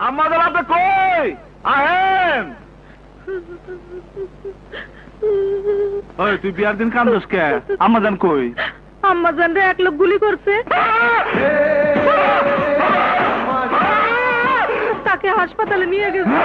আমাদের আপনি কই আহেন। ওই তুই বিয়ার দিন কান্দস কে? আম্মাজান কই? আম্মাজান রে এক লোক গুলি করছে, তাকে হাসপাতালে নিয়ে গেছে।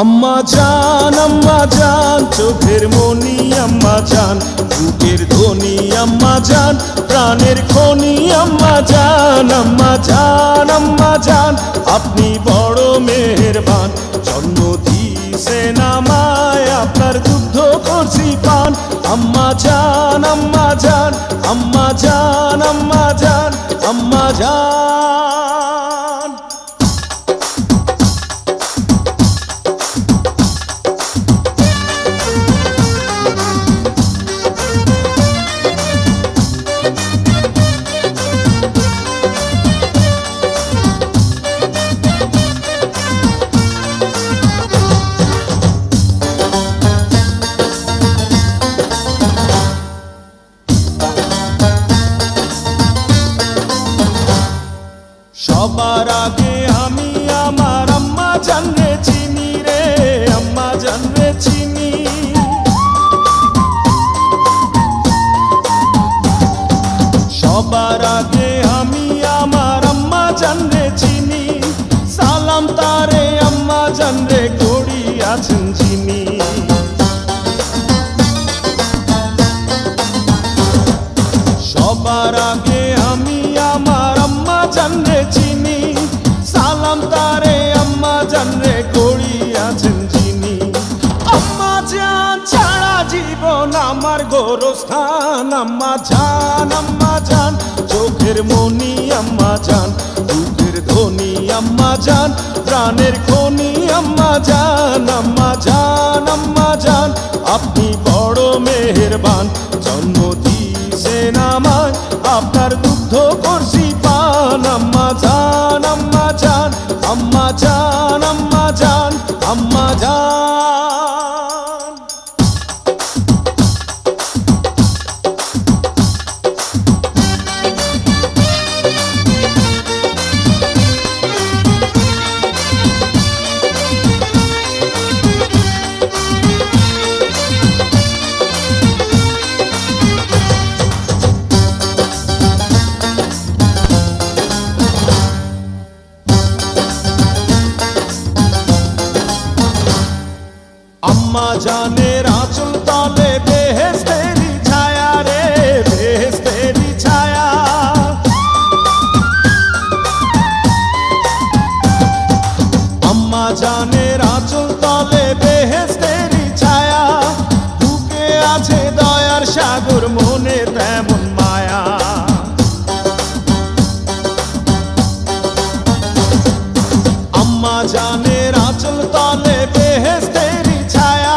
আম্মা জান চোখের মনি আম্মা জান, বুকের ধ্বনি আম্মা জান, প্রাণের খনি আম্মা জান। আম্মা জান আম্মা জান আপনি বড় মেহেরবান, জন্ম দিয়েছেন আমায় আপনার দুগ্ধ করছি পান। আম্মা জান আম্মা জান আম্মা জান আম্মা জান আম্মা জান। সবার আগে আমি আমার আম্মা জানরে চিনি রে, আম্মা জানরে চিনি। সবার আগে আমি আমার আম্মা জানরে চিনি, সালাম তারে আম্মা জানরে করি আছেন চিনি। সবার আগে আমি আমার আম্মা জানরে চিনি, সালাম তারে আম্মা জানরে করি আছেন চিনি। আম্মা জান ছাড়া জীবন আমার গোরস্থান। আম্মা জান চোখের মনি আম্মা জান, বুকের ধ্বনি আম্মা জান, প্রাণের খনি আম্মা জান। আম্মা জান আপনি বড় মেহেরবান, জন্ম দিয়েছেন আমায় আপনার দুগ্ধ করছি পান। আম্মা জান আম্মা জান আম্মা জান আম্মা জান আম্মা জান। আম্মা জানের আঁচল তলে বেহেশতেরি ছায়া রে, বেহেশতেরি ছায়া। আম্মা জানের আঁচল তলে বেহেশতেরি ছায়া, বুকে আছে দয়ার সাগর মনে তেমন মায়া। আম্মা জানের আঁচল তলে বেহেশতেরি ছায়া,